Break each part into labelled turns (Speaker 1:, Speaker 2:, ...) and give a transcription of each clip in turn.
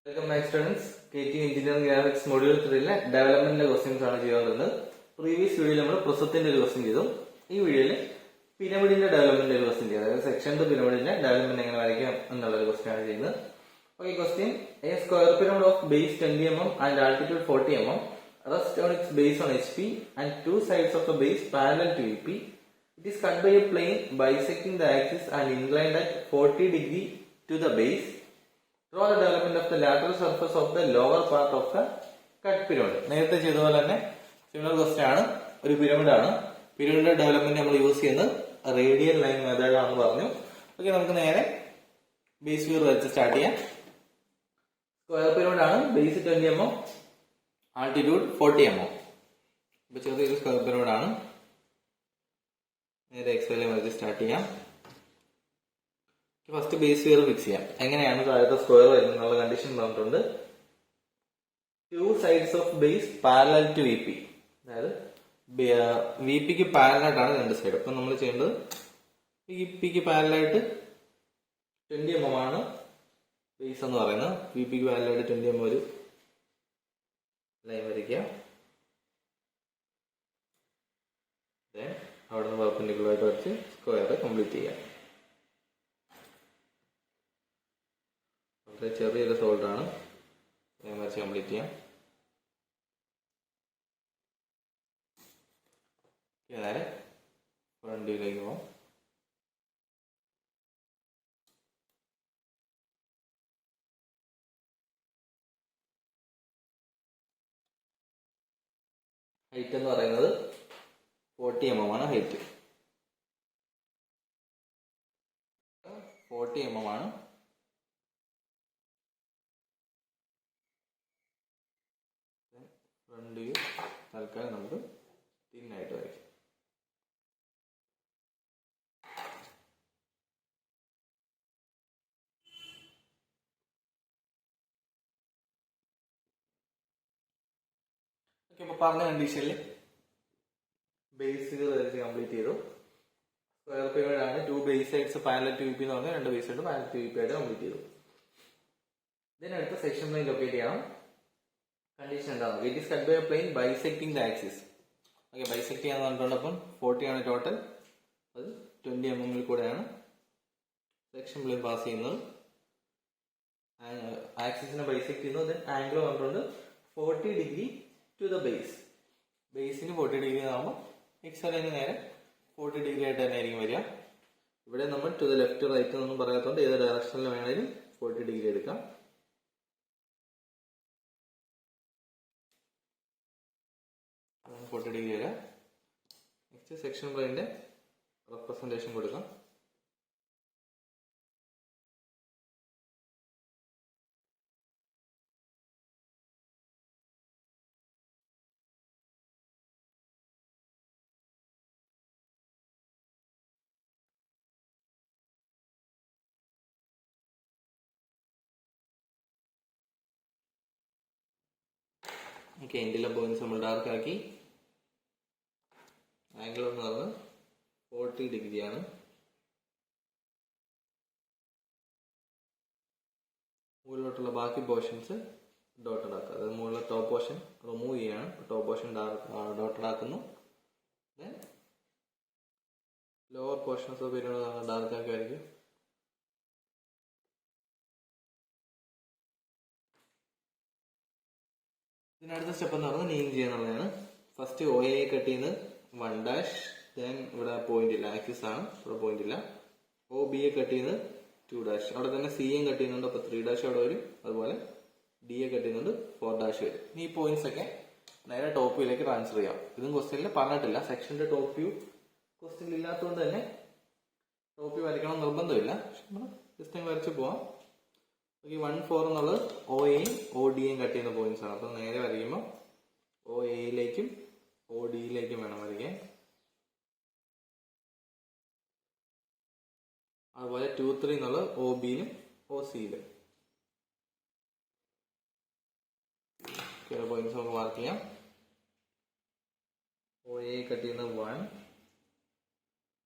Speaker 1: Welcome back students. KT engineering graphics module 3-ലെ ഡെവലപ്മെന്റിന്റെ questions ആണ് ചെയ്യാറുള്ളത്. പ്രീവിയസ് വീഡിയോയിൽ നമ്മൾ പ്രിസത്തിന്റെ ഒരു ക്വസ്റ്റ്യൻ ചെയ്തു. ഈ വീഡിയോയിൽ പിരമിഡിന്റെ ഡെവലപ്മെന്റ് ഒരു ക്വസ്റ്റ്യൻ ചെയ്തു. അതായത് സെക്ഷൻ 2 പിരമിഡിന്റെ ഡെവലപ്മെന്റ് എങ്ങനെ വരയ്ക്കാം എന്നുള്ള ഒരു ക്വസ്റ്റ്യൻ ആണ് ചെയ്യുന്നത്. Okay, question: A square pyramid of base 20 mm and altitude 40 mm rests on its base on HP and two sides of the base parallel to EP. It is cut by a plane bisecting the axis and inclined at 40 degree to the base. Draw the development of the lateral surface of the lower part of the cut pyramid. നേരത്തെ ചെയ്ത പോലെ തന്നെ similar question ആണ്. ഒരു pyramid ആണ്. പിരമിഡിന്റെ development നമ്മൾ use ചെയ്യുന്നത് റേഡിയൽ ലൈൻ മെത്തേഡ് ആണെന്ന് പറഞ്ഞു. ഓക്കെ, നമുക്ക് നേരെ ബേസ് വ്യൂ വെച്ച് സ്റ്റാർട്ട് ചെയ്യാം. സ്ക്വയർ പിരമിഡ് ആണ്. Base 20 mm, altitude 40 mm. ഇപ്പൊ ചെറിയൊരു സ്ക്വയർ പിരമിഡ് ആണ്. നേരെ എക്സ് വൈ വെച്ച് സ്റ്റാർട്ട് ചെയ്യാം. ഫസ്റ്റ് ബേസ് വിയർ ഫിക്സ് ചെയ്യാം. എങ്ങനെയാണ് താഴത്തെ സ്ക്വയർ വരുന്നുള്ള കണ്ടീഷൻ പറഞ്ഞിട്ടുണ്ട്. Two sides of base parallel to VP, അതായത് VPക്ക് പാരലായിട്ടാണ് രണ്ട് സൈഡ്. അപ്പൊ നമ്മൾ ചെയ്യേണ്ടത് VPക്ക് പാരലായിട്ട് 20 mm ആണ് ബേസ് എന്ന് പറയുന്നത്. VPക്ക് പാരലായിട്ട് 20 mm ഒരു ലൈൻ വരയ്ക്കുക. അവിടെ നിന്ന് പെർപെൻഡിക്കുലർ ആയിട്ട് വരച്ച് സ്ക്വയർ കംപ്ലീറ്റ് ചെയ്യാം. വളരെ ചെറിയൊരു സോൾഡ് ആണ്. വരച്ച് കംപ്ലീറ്റ് ചെയ്യാം. നേരെ ഫ്രണ്ട് വ്യൂയിലേക്ക് പോകാം. ഹൈറ്റ് എന്ന് പറയുന്നത് 40 mm ആണ്. ഹൈറ്റ് 40 mm ആണ്. ഫ്രണ്ട് വ്യൂ തൽക്കാലം നമുക്ക് തിന്നായിട്ട് വരയ്ക്കാം. ഓക്കെ, അപ്പൊ പറഞ്ഞ കണ്ടീഷനിൽ ബേസ് വരച്ച് കംപ്ലീറ്റ് ചെയ്തു. സ്ക്വയർ പിരമിഡ് ആണ്. Two base sides parallel to VP എന്ന് പറഞ്ഞാൽ രണ്ട് base side parallel to VP ആയിട്ട് കംപ്ലീറ്റ് ചെയ്തു. ഇതിനടുത്ത സെക്ഷൻ പ്ലെയിൻ ലൊക്കേറ്റ് ചെയ്യണം. കണ്ടീഷൻ എന്താണ്? It is cut by a plane bisecting the axis. Okay, bisect ചെയ്യാന്ന് പറഞ്ഞിട്ടുള്ളപ്പം 40 ആണ് ടോട്ടൽ. അത് 20 mm കൂടെയാണ് സെക്ഷൻ പ്ലെയിൻ പാസ് ചെയ്യുന്നത്. ആക്സിസിനെ ബൈസെക്ട് ചെയ്യുന്നു. ദെൻ ആംഗിൾ പറഞ്ഞിട്ടുണ്ട് 40 ഡിഗ്രി ടു ദ ബേസ്. ബേസിന് 40 ഡിഗ്രി ആകുമ്പോൾ എക്സ് ലൈന് നേരെ 40 ഡിഗ്രി ആയിട്ട് തന്നെ ആയിരിക്കും വരിക. ഇവിടെ നമ്മൾ ടു ദ ലെഫ്റ്റ് റൈറ്റ് എന്നൊന്നും പറയാത്തതുകൊണ്ട് ഏത് ഡയറക്ഷനിൽ വേണമെങ്കിലും 40 ഡിഗ്രി എടുക്കാം. ഡിഗ്രി വരാം. നെക്സ്റ്റ് സെക്ഷൻ പ്ലെയിന്റെ റെപ്രസെന്റേഷൻ കൊടുക്കാം. ഓക്കെ, എൻഡിലെ പോയിന്റ്സ് നമ്മൾ ഡാർക്ക് ആക്കി. ആംഗിൾ എന്ന് പറഞ്ഞാൽ 40 ഡിഗ്രിയാണ്. മുകളിലോട്ടുള്ള ബാക്കി പോർഷൻസ് ഡോട്ടഡ് ആക്കുക. അതായത് മുകളിലെ ടോപ്പ് പോർഷൻ റിമൂവ് ചെയ്യാണ്. ടോപ്പ് പോർഷൻ ഡോട്ടഡ് ആക്കുന്നു. ലോവർ പോർഷൻസ് പിന്നീട് ഡാർക്ക് ആക്കുമായിരിക്കും. ഇതിനടുത്ത സ്റ്റെപ്പ് എന്ന് പറഞ്ഞാൽ നെയിം ചെയ്യാന്നുള്ളതാണ്. ഫസ്റ്റ് OA കട്ട് ചെയ്യുന്നത് 1'. ദെൻ ഇവിടെ പോയിന്റ് ഇല്ല, ആക്സിസ് ആണ്, ഇവിടെ പോയിന്റ് ഇല്ല. OB കട്ട് ചെയ്യുന്നത് 2'. അവിടെ തന്നെ CA കട്ട് ചെയ്യുന്നുണ്ട്, അപ്പൊ 3' അവിടെ വരും. അതുപോലെ DA കട്ട് ചെയ്യുന്നുണ്ട്, 4' വരും. ഈ പോയിന്റ്സ് ഒക്കെ നേരെ ടോപ്പ് വ്യൂയിലേക്ക് ട്രാൻസ്ഫർ ചെയ്യാം. ഇതും ക്വസ്റ്റ്യനിൽ പറഞ്ഞിട്ടില്ല. സെക്ഷന്റെ ടോപ്പ് വ്യൂ ക്വസ്റ്റ്യനിൽ ഇല്ലാത്തതുകൊണ്ട് തന്നെ ടോപ്പ് വ്യൂ വരയ്ക്കണം നിർബന്ധമില്ല. പക്ഷെ നമ്മൾ ജസ്റ്റ് വരച്ച് പോവാം. 1-4 എന്നുള്ളത് OAയും ODയും കട്ട് ചെയ്യുന്ന പോയിന്റ്സ് ആണ്. അപ്പൊ നേരെ വരയ്ക്കുമ്പോൾ OAയിലേക്കും ODയിലേക്കും വേണം വരയ്ക്കാൻ. അതുപോലെ 2-3 എന്നുള്ളത് OBയിലും OCയിലും. പോയിന്റ്സ് നമുക്ക് മാർക്ക് ചെയ്യാം. OA കട്ട് ചെയ്യുന്നത് 1,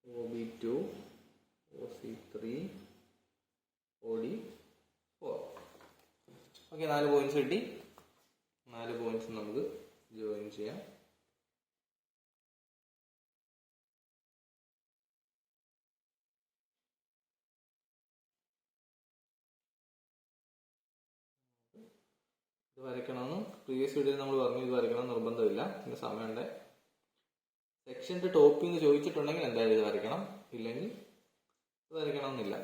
Speaker 1: OB 2, C3 OD4. Okay, 4 points കിട്ടി. 4 പോയിന്റ്സ് നമുക്ക് ജോയിൻ ചെയ്യാം. ഇത് വരയ്ക്കണമെന്ന് പ്രീവിയസ് വീഡിയോയിൽ നമ്മൾ പറഞ്ഞു. ഇത് വരയ്ക്കണം നിർബന്ധമില്ല, പിന്നെ സമയമുണ്ട്. സെക്ഷൻ്റെ ടോപ്പിംഗ് ചോദിച്ചിട്ടുണ്ടെങ്കിൽ എന്തായാലും ഇത് വരയ്ക്കണം, ഇല്ലെങ്കിൽ ഇത് വരയ്ക്കണമെന്നില്ല.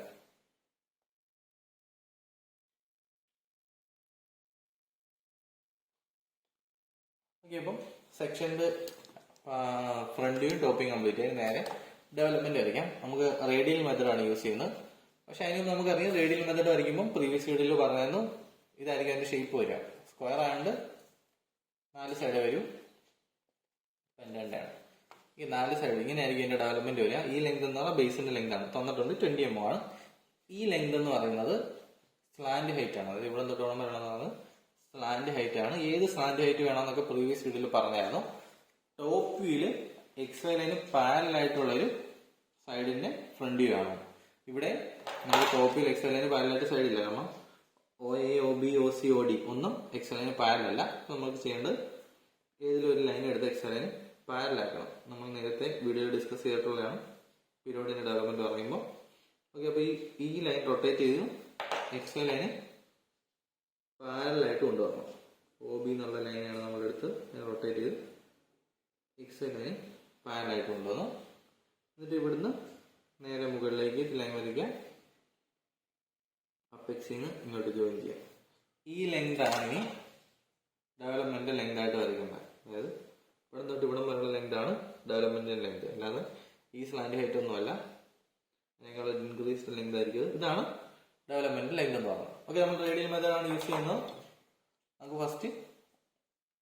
Speaker 1: ഓക്കെ, അപ്പം സെക്ഷൻ്റെ ഫ്രണ്ട് വ്യൂ ടോപ്പിംഗ് കംപ്ലീറ്റ് ആയി നേരെ ഡെവലപ്മെന്റ് വരയ്ക്കാം. നമുക്ക് റേഡിയൽ മെത്തഡാണ് യൂസ് ചെയ്യുന്നത്. പക്ഷെ അതിന് നമുക്കറിയാം റേഡിയൽ മെത്തഡ് വരയ്ക്കുമ്പോൾ പ്രീവിയസ് വീഡിയോയിൽ പറഞ്ഞായിരുന്നു ഇതായിരിക്കും അതിന്റെ ഷേപ്പ് വരിക. സ്ക്വയർ ആയതുകൊണ്ട് 4 സൈഡ് വരും, പെൻഡന്റ് ആണ്. ഈ 4 സൈഡ് ഇങ്ങനെയായിരിക്കും ഇതിന്റെ ഡെവലപ്മെന്റ് വരിക. ഈ ലെങ്ത് എന്ന് പറഞ്ഞാൽ ബേസിന്റെ ലെങ്ത് ആണ്, തന്നിട്ടുണ്ട് 20 mm ആണ്. ഈ ലെങ്ത് എന്ന് പറയുന്നത് സ്ലാൻഡ് ഹൈറ്റ് ആണ്. അതായത് ഇവിടെ തൊട്ടോളം വരണമെന്നാണ് സ്ലാൻഡ് ഹൈറ്റ് ആണ്. ഏത് സ്ലാൻഡ് ഹൈറ്റ് വേണമെന്നൊക്കെ പ്രീവിയസ് വീഡിയോയിൽ പറഞ്ഞായിരുന്നു. ടോപ്പ് വ്യൂല് XY ലൈന് പാരലൽ ആയിട്ടുള്ള ഒരു സൈഡിന്റെ ഫ്രണ്ട് വ്യൂ ആണ്. ഇവിടെ നമ്മൾ ടോപ്പ് വ്യൂ XY ലൈന് പാരലായിട്ട് സൈഡ് ഇല്ല, കാരണം OA OB OC OD ഒന്നും XY ലൈന് പാരലല്ല. നമുക്ക് ചെയ്യേണ്ടത് ഏതെങ്കിലും ഒരു ലൈൻ എടുത്ത് XY ലൈന് പാരലാക്കണം. നമ്മൾ നേരത്തെ വീഡിയോയിൽ ഡിസ്കസ് ചെയ്തിട്ടുള്ളതാണ് പീരിയോഡിന്റെ ഡെവലപ്മെന്റ് പറയുമ്പോൾ. ഓക്കെ, അപ്പൊ ഈ ലൈൻ റൊട്ടേറ്റ് ചെയ്ത് XY ലൈന് പാരലായിട്ട് കൊണ്ടുവരണം. OB എന്നുള്ള ലൈനാണ് നമ്മളെടുത്ത് റൊട്ടേറ്റ് ചെയ്ത് XY ലൈന് പാരലായിട്ട് കൊണ്ടുവന്നു. എന്നിട്ട് ഇവിടുന്ന് നേരെ മുകളിലേക്ക് ലൈൻ വരയ്ക്കുക, അപ്പെക്സിന്ന് ഇങ്ങോട്ട് ജോയിൻ ചെയ്യാം. ഈ ലെങ്ത് ആണ് ഇനി ഡെവലപ്മെന്റ് ലെങ്ത് ആയിട്ട് വരയ്ക്കുന്നത്. അതായത് ഇവിടെ തൊട്ട് ഇവിടം വരെയുള്ള ലെങ്ത് ആണ് ഡെവലപ്മെന്റ് ലെങ്ത്, അല്ലാതെ ഈ സ്ലാൻഡ് ഹൈറ്റ് ഒന്നുമല്ല. അതിനേക്കാൾ ഇൻക്രീസ്ഡ് ലെങ്ത് ആയിരിക്കും. ഇതാണ് ഡെവലപ്മെന്റ് ലെങ്ത് എന്ന് പറയുന്നത്. ഓക്കെ, നമ്മൾ റേഡിയൽ മെത്തേഡ് ആണ് യൂസ് ചെയ്യുന്നത്. നമുക്ക് ഫസ്റ്റ്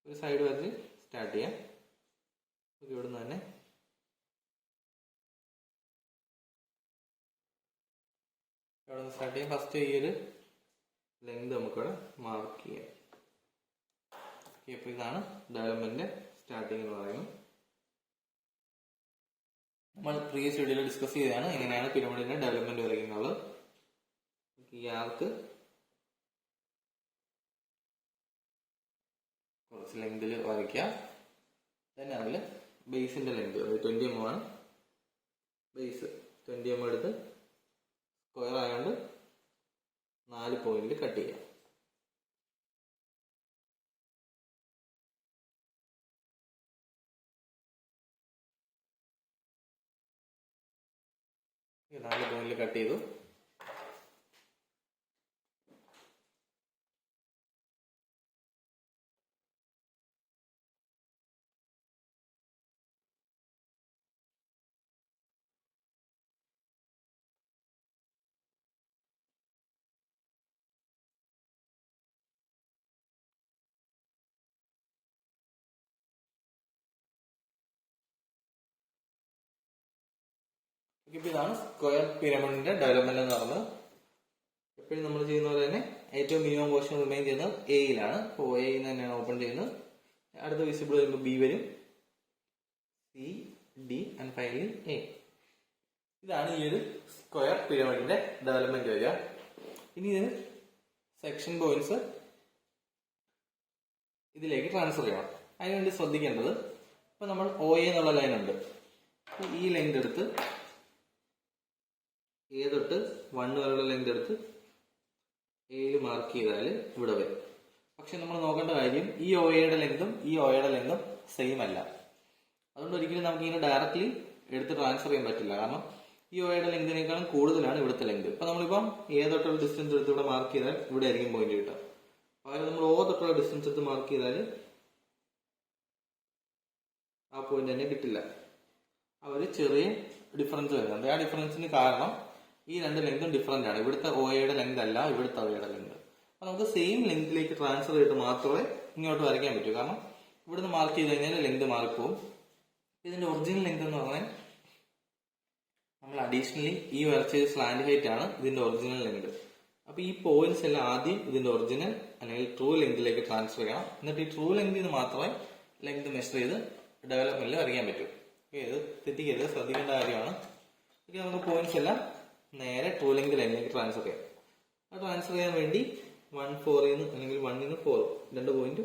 Speaker 1: ഒരു സൈഡ് വരച്ച് സ്റ്റാർട്ട് ചെയ്യാം. ഓക്കെ, ഇവിടുന്ന് തന്നെ ഇവിടെ സ്റ്റാർട്ട് ചെയ്യാം. ഫസ്റ്റ് ഈ ഒരു ലെങ്ത് നമുക്കിവിടെ മാർക്ക് ചെയ്യാം. ഓക്കെ, അപ്പോൾ ഇതാണ് ഡെവലപ്മെന്റ് സ്റ്റാർട്ടിങ് എന്ന് പറയുന്നത്. നമ്മൾ പ്രീവിയസ് വീഡിയോയിൽ ഡിസ്കസ് ചെയ്തതാണ് എങ്ങനെയാണ് പിരമിഡിന്റെ ഡെവലപ്മെന്റ് വരയ്ക്കുന്നത്. ഈ ആർക്ക് കുറച്ച് ലെങ്തിൽ വരയ്ക്കുക. തന്നെ അതിൽ ബേസിന്റെ ലെങ്ത് 20 mm ആണ്. ബേസ് 20 mm എടുത്ത് സ്ക്വയർ ആയതുകൊണ്ട് 4 പോയിന്റിൽ കട്ട് ചെയ്യാം. ഈ 4 പോയിന്റിൽ കട്ട് ചെയ്തു. ഇപ്പൊ ഇതാണ് സ്ക്വയർ പിരമിഡിന്റെ ഡെവലപ്മെന്റ് എന്ന് പറയുന്നത്. എപ്പോഴും നമ്മൾ ചെയ്യുന്ന പോലെ തന്നെ ഏറ്റവും മിനിമം പോർഷൻ റിമെയിൻ ചെയ്യുന്നത് എയിലാണ്. അപ്പോൾ എയിൽ തന്നെയാണ് ഓപ്പൺ ചെയ്യുന്നത്. അടുത്ത വിസിബിൾ വരുമ്പോൾ ബി വരും, C, D and finally A. ഇതാണ് ഈ ഒരു സ്ക്വയർ പിരമിഡിന്റെ ഡെവലപ്മെന്റ് വരിക. ഇനി ഇതിന് സെക്ഷൻ പോയിന്റ്സ് ഇതിലേക്ക് ട്രാൻസ്ഫർ ചെയ്യണം. അതിനുവേണ്ടി ശ്രദ്ധിക്കേണ്ടത്, ഇപ്പൊ നമ്മൾ OA എന്നുള്ള ലൈൻ ഉണ്ട്. ഈ ലെങ്ത് എടുത്ത് A തൊട്ട് 1 വരെയുള്ള ലെങ്ത് എടുത്ത് എയിൽ മാർക്ക് ചെയ്താൽ ഇവിടെ വരും. പക്ഷെ നമ്മൾ നോക്കേണ്ട കാര്യം ഈ OAയുടെ ലെങ്തും ഈ OAയുടെ ലെങ്തും സെയിം അല്ല. അതുകൊണ്ട് ഒരിക്കലും നമുക്ക് ഇങ്ങനെ ഡയറക്റ്റ്ലി എടുത്ത് ട്രാൻസ്ഫർ ചെയ്യാൻ പറ്റില്ല. കാരണം ഈ OAയുടെ ലെങ്തിനേക്കാളും കൂടുതലാണ് ഇവിടുത്തെ ലെങ്ത്. ഇപ്പൊ നമ്മളിപ്പം A തൊട്ടുള്ള ഡിസ്റ്റൻസ് എടുത്ത് ഇവിടെ മാർക്ക് ചെയ്താൽ ഇവിടെ ആയിരിക്കും പോയിന്റ് കിട്ടുക. പകരം നമ്മൾ O തൊട്ടുള്ള ഡിസ്റ്റൻസ് എടുത്ത് മാർക്ക് ചെയ്താൽ ആ പോയിന്റ് തന്നെ കിട്ടില്ല. അവർ ചെറിയ ഡിഫറൻസ് വരുന്നുണ്ട്. ആ ഡിഫറൻസിന് കാരണം ഈ രണ്ട് ലെങ്തും ഡിഫറെന്റ് ആണ്. ഇവിടുത്തെ OAയുടെ ലെങ്ത് അല്ല ഇവിടുത്തെ OAയുടെ ലെങ്ത്. അപ്പൊ നമുക്ക് സെയിം ലെങ്തിലേക്ക് ട്രാൻസ്ഫർ ചെയ്തിട്ട് മാത്രമേ ഇങ്ങോട്ട് വരയ്ക്കാൻ പറ്റൂ. കാരണം ഇവിടുന്ന് മാർക്ക് ചെയ്ത് കഴിഞ്ഞാൽ ലെങ്ത് മാറിപ്പോവും. ഇതിന്റെ ഒറിജിനൽ ലെങ്ത് എന്ന് പറഞ്ഞാൽ നമ്മൾ അഡീഷണലി ഈ വരച്ച സ്ലാൻഡ് ഹൈറ്റ് ആണ് ഇതിന്റെ ഒറിജിനൽ ലെങ്ത്. അപ്പൊ ഈ പോയിന്റ്സ് എല്ലാം ആദ്യം ഇതിന്റെ ഒറിജിനൽ അല്ലെങ്കിൽ ട്രൂ ലെങ്തിലേക്ക് ട്രാൻസ്ഫർ ചെയ്യണം. എന്നിട്ട് ഈ ട്രൂ ലെങ്തിന് മാത്രമേ ലെങ്ത് മെഷർ ചെയ്ത് ഡെവലപ്മെന്റിൽ വരയ്ക്കാൻ പറ്റൂ. ഇത് തെറ്റിക്കരുത്, ശ്രദ്ധിക്കേണ്ട കാര്യമാണ്. നമുക്ക് പോയിന്റ്സ് എല്ലാം നേരെ ട്രൂ ലെങ്ത് ലൈനിലേക്ക് ട്രാൻസ്ഫർ ചെയ്യാം. ആ ട്രാൻസ്ഫർ ചെയ്യാൻ വേണ്ടി 1-4 അല്ലെങ്കിൽ 1-4 രണ്ട് പോയിന്റ്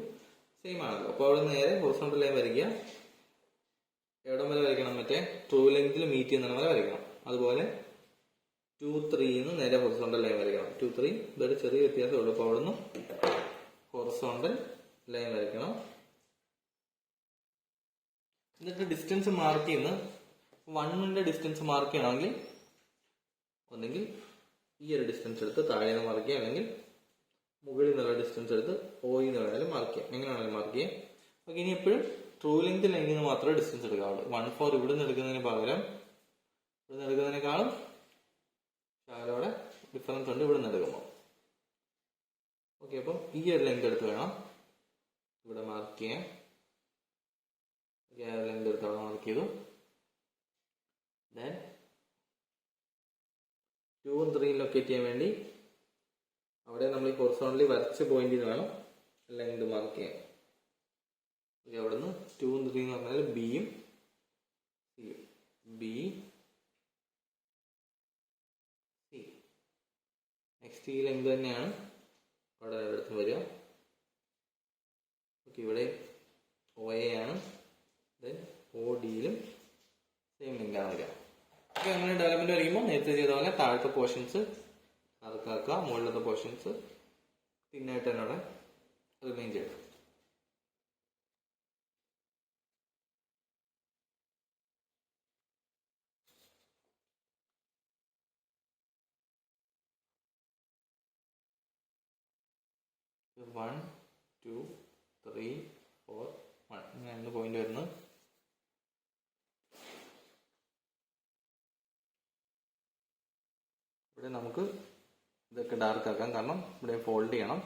Speaker 1: സെയിം ആണല്ലോ. അപ്പോൾ അവിടെ നേരെ ഹൊറിസോണ്ടൽ ലൈൻ വരയ്ക്കുക. എവിടം വരെ വരയ്ക്കണം? മറ്റേ ട്രൂ ലെങ്തിൽ മീറ്റ് ചെയ്യുന്ന വരെ വരയ്ക്കണം. അതുപോലെ 2-3 നേരെ ഹൊറിസോണ്ടൽ ലൈൻ വരയ്ക്കണം. 2-3 ഇതൊരു ചെറിയ വ്യത്യാസമുള്ളൂ. അപ്പോൾ അവിടെ നിന്ന് ഹൊറിസോണ്ടൽ ലൈൻ വരയ്ക്കണം. എന്നിട്ട് ഡിസ്റ്റൻസ് മാർക്ക് ചെയ്യുന്ന 1ന്റെ ഡിസ്റ്റൻസ് മാർക്ക് ചെയ്യണമെങ്കിൽ ഒന്നെങ്കിൽ ഈ ഒരു ഡിസ്റ്റൻസ് എടുത്ത് താഴെ നിന്ന് മാർക്ക് ചെയ്യാം, അല്ലെങ്കിൽ മുകളിൽ നിന്നുള്ള ഡിസ്റ്റൻസ് എടുത്ത് OE എന്ന് വേണമെങ്കിലും മാർക്ക് ചെയ്യാം. എങ്ങനെയാണെങ്കിലും മാർക്ക് ചെയ്യാം. ഓക്കെ, ഇനി എപ്പോഴും ട്രൂ ലെങ്ത് ലൈനിൽ നിന്ന് മാത്രമേ ഡിസ്റ്റൻസ് എടുക്കാവുള്ളൂ. 1-4 ഇവിടെ നിന്ന് എടുക്കുന്നതിന് പകരം ഇവിടെ നിന്ന് എടുക്കുന്നതിനേക്കാളും ശകലോടെ ഡിഫറൻസ് ഉണ്ട് ഇവിടെ നിന്ന് എടുക്കുമ്പോൾ. ഓക്കെ, അപ്പം ഈ ഒരു ലെങ്ത് എടുത്ത് വേണം ഇവിടെ മാർക്ക് ചെയ്യാൻ. ലെങ്ത് എടുത്ത് അവിടെ മാർക്ക് ചെയ്തു. ദെൻ 2 3 ലൊക്കേറ്റ് ചെയ്യാൻ വേണ്ടി അവിടെ നമ്മൾ ഈ ഹൊറിസോണ്ടലി വരച്ച പോയിന്റിൽ വേണം ലെങ്ത് മാർക്ക് ചെയ്യാൻ. അവിടെ നിന്ന് 2 3 എന്ന് പറഞ്ഞാൽ ബിയും സിയും. B C. നെക്സ്റ്റ് ഈ ലെങ്ത് തന്നെയാണ് അവിടെ അടുത്ത് വരിക. ഓക്കെ, ഇവിടെ OA ആണ്. ദെൻ ODയിലും സെയിം ലെങ്താണ് വരിക. ഓക്കെ, അങ്ങനെ ഡെവലപ്മെന്റ് വരയ്ക്കുമ്പോൾ നേരത്തെ ചെയ്ത പോലെ താഴത്തെ പോർഷൻസ് കറക്കാക്കുക, മുകളിലത്തെ പോർഷൻസ് തിന്നായിട്ട് തന്നെ അവിടെ റിമെയിൻ ചെയ്യും. One, 2, 3, 4, 1 ഇങ്ങനെ പോയിന്റ് വരുന്നു. ഇവിടെ നമുക്ക് ഇതൊക്കെ ഡാർക്ക് ആക്കാം, കാരണം ഇവിടെ ഫോൾഡ് ചെയ്യണം.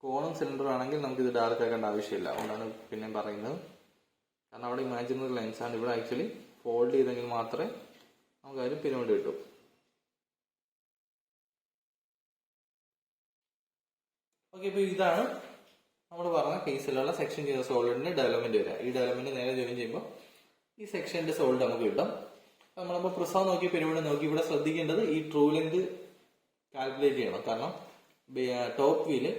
Speaker 1: കോണും സിലിണ്ടറും ആണെങ്കിൽ നമുക്ക് ഇത് ഡാർക്ക് ആക്കേണ്ട ആവശ്യമില്ല. അതുകൊണ്ടാണ് പിന്നെ പറയുന്നത്. കാരണം അവിടെ ഇമാജിനറി ലൈൻസ് ആണ്. ഇവിടെ ആക്ച്വലി ഫോൾഡ് ചെയ്തെങ്കിൽ മാത്രമേ നമുക്ക് അതിന് പിരമിഡ് കിട്ടൂ. ഓക്കെ, ഇപ്പൊ ഇതാണ് നമ്മൾ പറഞ്ഞ കേസിലുള്ള സെക്ഷൻ ചെയ്ത സോളിഡിന്റെ ഡെവലപ്മെന്റ് വരിക. ഈ ഡെവലപ്മെന്റ് നേരെ ജോയിൻ ചെയ്യുമ്പോൾ ഈ സെക്ഷന്റെ സോൾഡ് നമുക്ക് കിട്ടും. നമ്മളിപ്പോൾ പ്രിസം നോക്കി പിരമിഡ് നോക്കി ഇവിടെ ശ്രദ്ധിക്കേണ്ടത് ഈ ട്രൂ ലെങ്ത് കാൽക്കുലേറ്റ് ചെയ്യണം. കാരണം ടോപ്പ് വീല്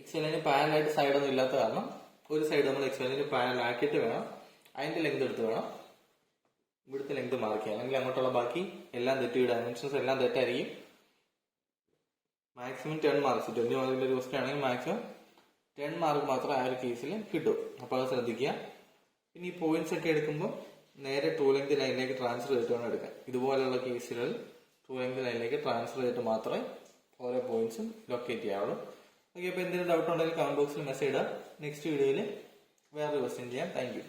Speaker 1: എക്സ്വലിന് പാരലായിട്ട് സൈഡൊന്നും ഇല്ലാത്ത കാരണം ഒരു സൈഡ് നമ്മൾ എക്സ്വലിന് പാരലാക്കിയിട്ട് വേണം അതിന്റെ ലെങ്ത് എടുത്ത് വേണം ഇവിടുത്തെ ലെങ്ത് മാർക്ക് ചെയ്യാം. അല്ലെങ്കിൽ അങ്ങോട്ടുള്ള ബാക്കി എല്ലാം തെറ്റി, ഡയമെൻഷൻസ് എല്ലാം തെറ്റായിരിക്കും. മാക്സിമം 10 മാർക്സ് 20 മാർക്കിന്റെ ഒരു ക്വസ്റ്റ്യൻ ആണെങ്കിൽ മാക്സിമം 10 മാർക്ക് മാത്രമേ ആ ഒരു കേസിൽ കിട്ടും. അപ്പോൾ അത് ശ്രദ്ധിക്കുക. പിന്നെ ഈ പോയിന്റ്സ് ഒക്കെ എടുക്കുമ്പോൾ നേരെ ട്രൂ ലെങ്ത് ലൈനിലേക്ക് ട്രാൻസ്ഫർ ചെയ്തിട്ട് വേണം എടുക്കാൻ. ഇതുപോലെയുള്ള കേസുകളിൽ ട്രൂ ലെങ്ത് ലൈനിലേക്ക് ട്രാൻസ്ഫർ ചെയ്തിട്ട് മാത്രമേ ഓരോ പോയിന്റ്സും ലൊക്കേറ്റ് ചെയ്യാവുള്ളൂ. ഓക്കെ, അപ്പോൾ എന്തെങ്കിലും ഡൗട്ട് ഉണ്ടെങ്കിൽ കമന്റ് ബോക്സിൽ മെസ്സേജ് ഇടാം. നെക്സ്റ്റ് വീഡിയോയിൽ വേറൊരു ക്വസ്റ്റ്യൻ ചെയ്യാം. Thank you.